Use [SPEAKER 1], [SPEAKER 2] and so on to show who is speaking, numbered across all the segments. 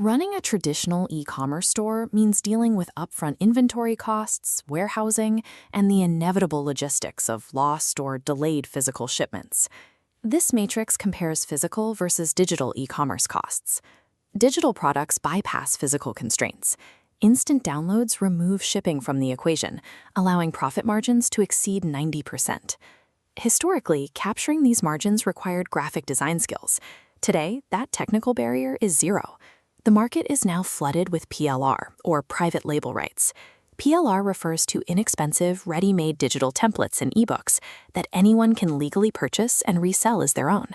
[SPEAKER 1] Running a traditional e-commerce store means dealing with upfront inventory costs, warehousing, and the inevitable logistics of lost or delayed physical shipments. This matrix compares physical versus digital e-commerce costs. Digital products bypass physical constraints. Instant downloads remove shipping from the equation, allowing profit margins to exceed 90%. Historically, capturing these margins required graphic design skills. Today, that technical barrier is zero. The market is now flooded with PLR, or private label rights. PLR refers to inexpensive, ready-made digital templates and ebooks that anyone can legally purchase and resell as their own.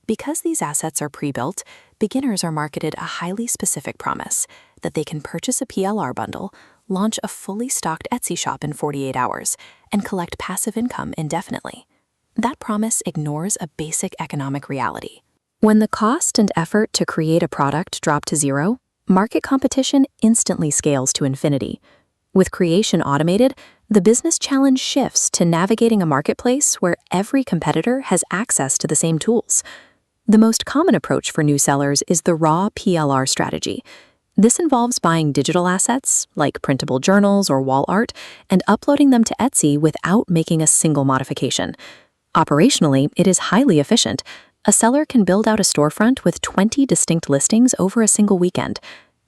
[SPEAKER 1] Because these assets are pre-built, beginners are marketed a highly specific promise that they can purchase a PLR bundle, launch a fully stocked Etsy shop in 48 hours, and collect passive income indefinitely. That promise ignores a basic economic reality. When the cost and effort to create a product drop to zero, market competition instantly scales to infinity. With creation automated, the business challenge shifts to navigating a marketplace where every competitor has access to the same tools. The most common approach for new sellers is the raw PLR strategy. This involves buying digital assets, like printable journals or wall art, and uploading them to Etsy without making a single modification. Operationally, it is highly efficient. A seller can build out a storefront with 20 distinct listings over a single weekend.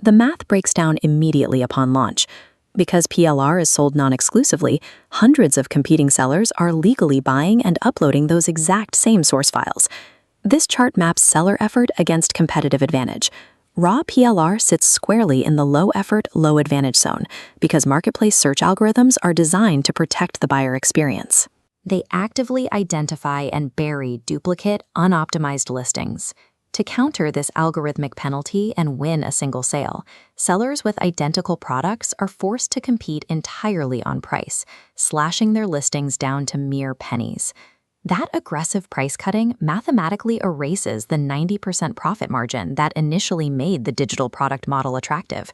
[SPEAKER 1] The math breaks down immediately upon launch. Because PLR is sold non-exclusively, hundreds of competing sellers are legally buying and uploading those exact same source files. This chart maps seller effort against competitive advantage. Raw PLR sits squarely in the low-effort, low-advantage zone because marketplace search algorithms are designed to protect the buyer experience. They actively identify and bury duplicate, unoptimized listings. To counter this algorithmic penalty and win a single sale, sellers with identical products are forced to compete entirely on price, slashing their listings down to mere pennies. That aggressive price cutting mathematically erases the 90% profit margin that initially made the digital product model attractive.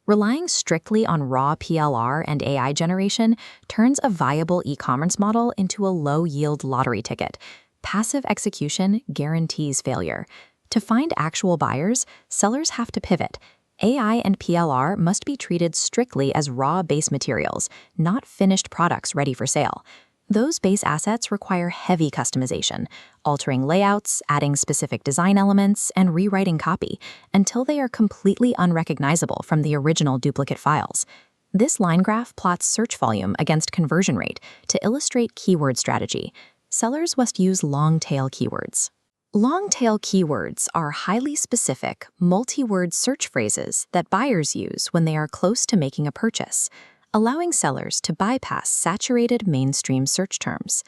[SPEAKER 1] Relying strictly on raw PLR and AI generation turns a viable e-commerce model into a low-yield lottery ticket. Passive execution guarantees failure. To find actual buyers, sellers have to pivot. AI and PLR must be treated strictly as raw base materials, not finished products ready for sale. Those base assets require heavy customization, altering layouts, adding specific design elements, and rewriting copy until they are completely unrecognizable from the original duplicate files. This line graph plots search volume against conversion rate to illustrate keyword strategy. Sellers must use long-tail keywords. Long-tail keywords are highly specific, multi-word search phrases that buyers use when they are close to making a purchase, allowing sellers to bypass saturated mainstream search terms.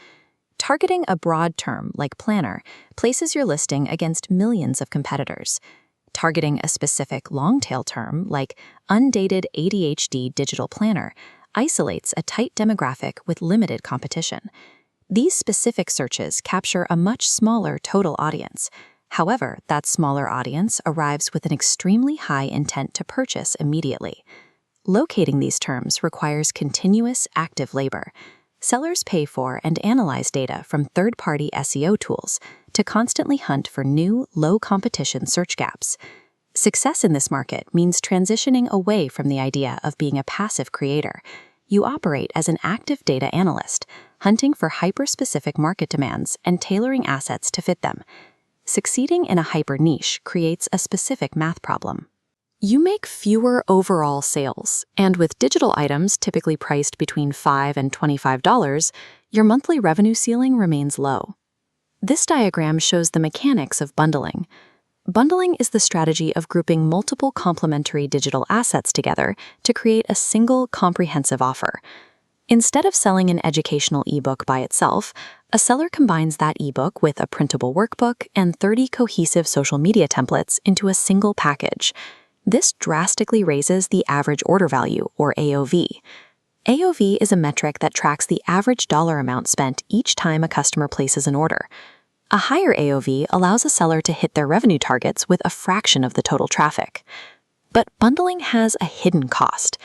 [SPEAKER 1] Targeting a broad term like planner places your listing against millions of competitors. Targeting a specific long-tail term like undated ADHD digital planner isolates a tight demographic with limited competition. These specific searches capture a much smaller total audience. However, that smaller audience arrives with an extremely high intent to purchase immediately. Locating these terms requires continuous active labor. Sellers pay for and analyze data from third-party SEO tools to constantly hunt for new, low-competition search gaps. Success in this market means transitioning away from the idea of being a passive creator. You operate as an active data analyst, hunting for hyper-specific market demands and tailoring assets to fit them. Succeeding in a hyper-niche creates a specific math problem. You make fewer overall sales, and with digital items typically priced between $5 and $25, your monthly revenue ceiling remains low. This diagram shows the mechanics of bundling. Bundling is the strategy of grouping multiple complementary digital assets together to create a single comprehensive offer. Instead of selling an educational ebook by itself, a seller combines that ebook with a printable workbook and 30 cohesive social media templates into a single package. This drastically raises the average order value, or AOV. AOV is a metric that tracks the average dollar amount spent each time a customer places an order. A higher AOV allows a seller to hit their revenue targets with a fraction of the total traffic. But bundling has a hidden cost.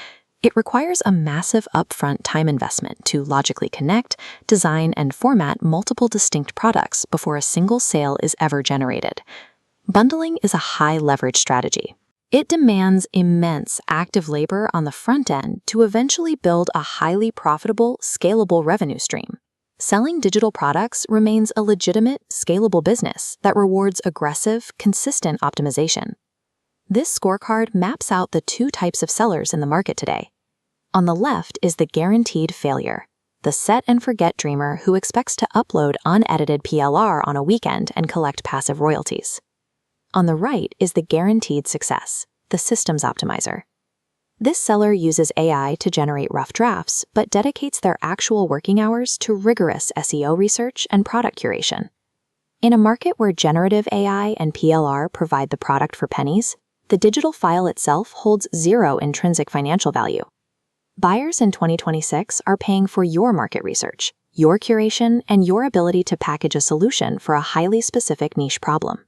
[SPEAKER 1] It requires a massive upfront time investment to logically connect, design, and format multiple distinct products before a single sale is ever generated. Bundling is a high-leverage strategy. It demands immense active labor on the front end to eventually build a highly profitable, scalable revenue stream. Selling digital products remains a legitimate, scalable business that rewards aggressive, consistent optimization. This scorecard maps out the two types of sellers in the market today. On the left is the guaranteed failure, the set-and-forget dreamer who expects to upload unedited PLR on a weekend and collect passive royalties. On the right is the guaranteed success, the systems optimizer. This seller uses AI to generate rough drafts, but dedicates their actual working hours to rigorous SEO research and product curation. In a market where generative AI and PLR provide the product for pennies, the digital file itself holds zero intrinsic financial value. Buyers in 2026 are paying for your market research, your curation, and your ability to package a solution for a highly specific niche problem.